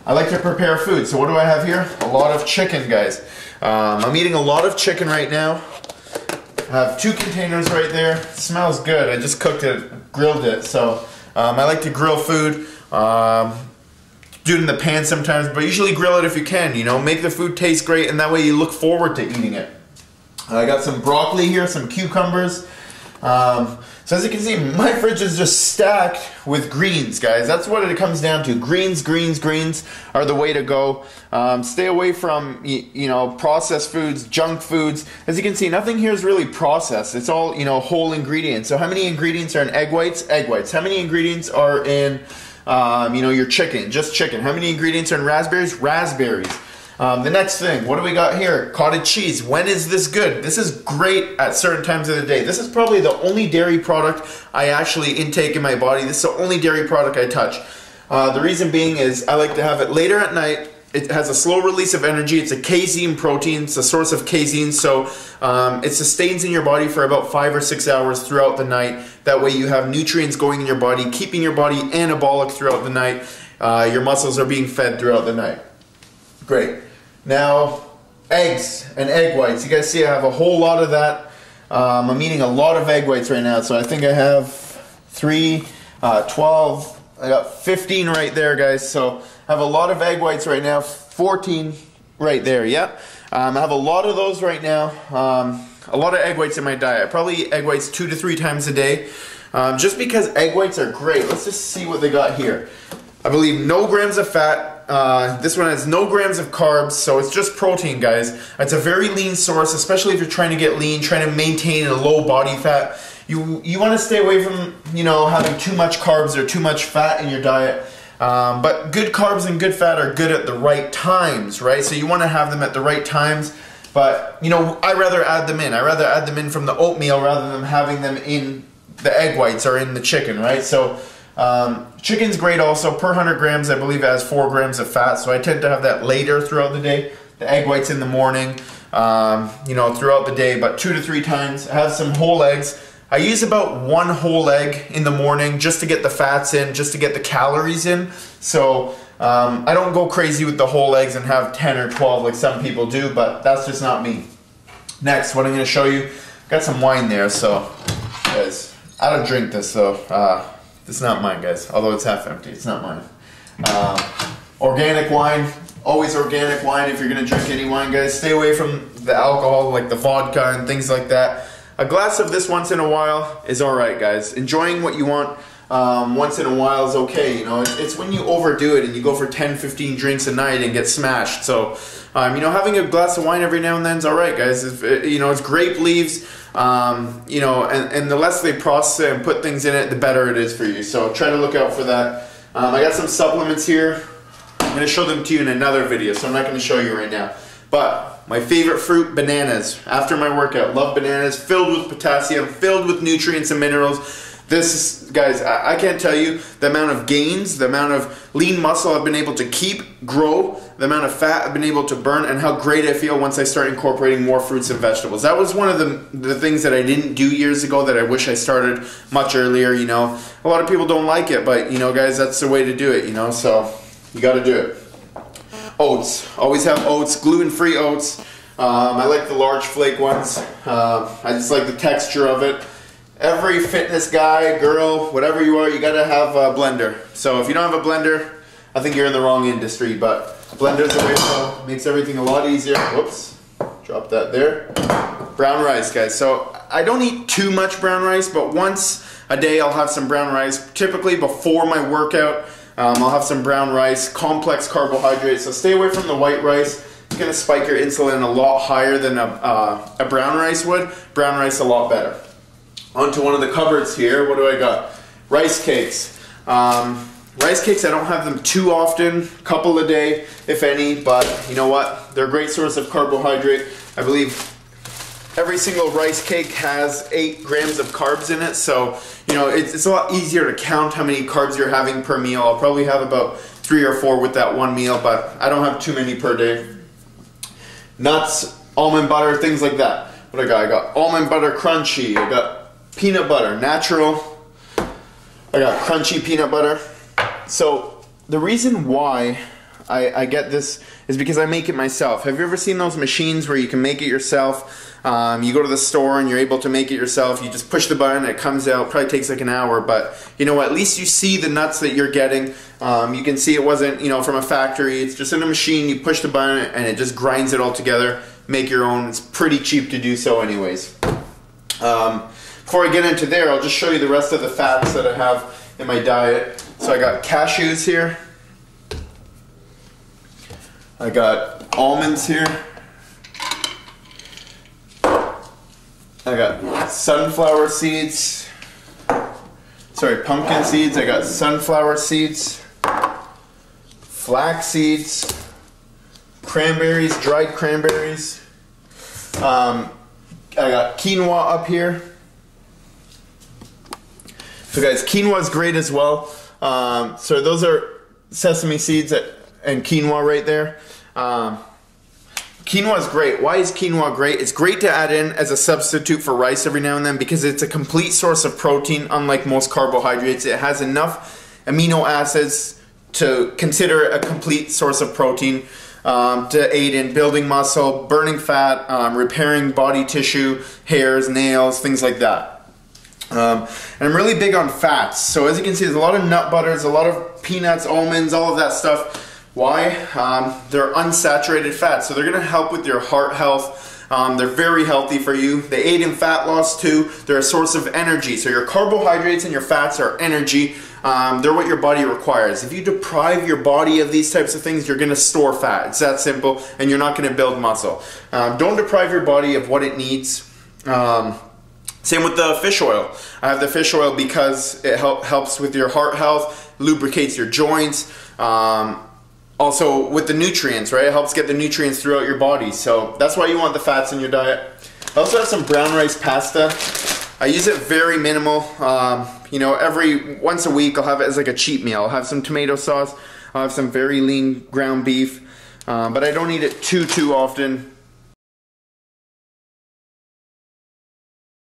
I like to prepare food. So what do I have here? A lot of chicken, guys. I'm eating a lot of chicken right now. I have 2 containers right there. It smells good. I just cooked it, grilled it. So I like to grill food. Do it in the pan sometimes, but usually grill it if you can, you know, make the food taste great, and that way you look forward to eating it. I got some broccoli here, some cucumbers. So as you can see, my fridge is just stacked with greens, guys. That's what it comes down to. Greens are the way to go. Stay away from, you know, processed foods, junk foods. As you can see, nothing here is really processed. It's all, you know, whole ingredients. So how many ingredients are in egg whites? Egg whites. How many ingredients are in you know, your chicken, just chicken? How many ingredients are in raspberries? Raspberries. The next thing, what do we got here? Cottage cheese. When is this good? This is great at certain times of the day. This is probably the only dairy product I actually intake in my body. This is the only dairy product I touch. The reason being is I like to have it later at night. It has a slow release of energy. It's a casein protein. It's a source of casein, so it sustains in your body for about 5 or 6 hours throughout the night. That way you have nutrients going in your body, keeping your body anabolic throughout the night. Your muscles are being fed throughout the night. Great. Now, eggs and egg whites. You guys see I have a whole lot of that. I'm eating a lot of egg whites right now, so I think I have 3, 12, I got 15 right there, guys. So I have a lot of egg whites right now, 14 right there, yep. I have a lot of those right now, a lot of egg whites in my diet. I probably eat egg whites 2 to 3 times a day, just because egg whites are great. Let's just see what they got here. I believe no grams of fat. This one has no grams of carbs, so it's just protein, guys. It's a very lean source, especially if you're trying to get lean, trying to maintain a low body fat. You want to stay away from, you know, having too much carbs or too much fat in your diet. But good carbs and good fat are good at the right times, right? So you want to have them at the right times. But, you know, I rather add them in. I rather add them in from the oatmeal rather than having them in the egg whites or in the chicken, right? So chicken's great also. Per 100 grams, I believe it has 4 grams of fat. So I tend to have that later throughout the day. The egg whites in the morning, you know, throughout the day, but 2 to 3 times. I have some whole eggs. I use about 1 whole egg in the morning just to get the fats in, just to get the calories in. So I don't go crazy with the whole eggs and have 10 or 12 like some people do, but that's just not me. Next, what I'm going to show you, got some wine there, so guys, I don't drink this, so it's not mine, guys. Although it's half empty, it's not mine. Organic wine, always organic wine if you're going to drink any wine, guys. Stay away from the alcohol like the vodka and things like that. A glass of this once in a while is alright, guys. Enjoying what you want once in a while is okay, you know. It's when you overdo it and you go for 10, 15 drinks a night and get smashed. So, you know, having a glass of wine every now and then is alright, guys. If, you know, it's grape leaves, you know, and the less they process it and put things in it, the better it is for you. So try to look out for that. I got some supplements here. I'm going to show them to you in another video, so I'm not going to show you right now. But my favorite fruit, bananas. After my workout, love bananas, filled with potassium, filled with nutrients and minerals. This is, guys, I can't tell you the amount of gains, the amount of lean muscle I've been able to keep, grow, the amount of fat I've been able to burn, and how great I feel once I start incorporating more fruits and vegetables. That was one of the things that I didn't do years ago that I wish I started much earlier, you know. A lot of people don't like it, but, you know, guys, that's the way to do it, you know, so you got to do it. Oats. Always have oats, gluten-free oats. I like the large flake ones. I just like the texture of it. Every fitness guy, girl, whatever you are, you gotta have a blender. So if you don't have a blender, I think you're in the wrong industry, but blender's the way to go. Makes everything a lot easier. Whoops, drop that there. Brown rice, guys. So I don't eat too much brown rice, but once a day I'll have some brown rice. Typically before my workout, I'll have some brown rice, complex carbohydrates. So stay away from the white rice. It's gonna spike your insulin a lot higher than a brown rice would. Brown rice a lot better. Onto one of the cupboards here. What do I got? Rice cakes. Rice cakes, I don't have them too often, a couple a day, if any, but you know what? They're a great source of carbohydrate. I believe every single rice cake has 8 grams of carbs in it, so you know it's a lot easier to count how many carbs you're having per meal. I'll probably have about 3 or 4 with that one meal, but I don't have too many per day. Nuts, almond butter, things like that. What I got almond butter crunchy. I got peanut butter natural. I got crunchy peanut butter. So the reason why I get this is because I make it myself. Have you ever seen those machines where you can make it yourself? You go to the store and you're able to make it yourself. You just push the button and it comes out. Probably takes like an hour, but you know, at least you see the nuts that you're getting. You can see it wasn't, you know, from a factory. It's just in a machine. You push the button and it just grinds it all together. Make your own. It's pretty cheap to do so anyways. Before I get into there, I'll just show you the rest of the fats that I have in my diet. So I got cashews here. I got almonds here. I got sunflower seeds. Sorry, pumpkin seeds. I got sunflower seeds. Flax seeds. Cranberries, dried cranberries. I got quinoa up here. So guys, quinoa is great as well. So those are sesame seeds and quinoa right there. Quinoa is great. Why is quinoa great? It's great to add in as a substitute for rice every now and then because it's a complete source of protein, unlike most carbohydrates. It has enough amino acids to consider a complete source of protein to aid in building muscle, burning fat, repairing body tissue, hairs, nails, things like that. And I'm really big on fats. So as you can see, there's a lot of nut butters, a lot of peanuts, almonds, all of that stuff. Why? They're unsaturated fats, so they're going to help with your heart health. They're very healthy for you. They aid in fat loss too. They're a source of energy. So your carbohydrates and your fats are energy. They're what your body requires. If you deprive your body of these types of things, you're going to store fat. It's that simple, and you're not going to build muscle. Don't deprive your body of what it needs. Same with the fish oil. I have the fish oil because it helps with your heart health, lubricates your joints. Also with the nutrients, right? It helps get the nutrients throughout your body. So that's why you want the fats in your diet. I also have some brown rice pasta. I use it very minimal. You know, every once a week I'll have it as like a cheat meal. I'll have some tomato sauce. I'll have some very lean ground beef. But I don't eat it too often.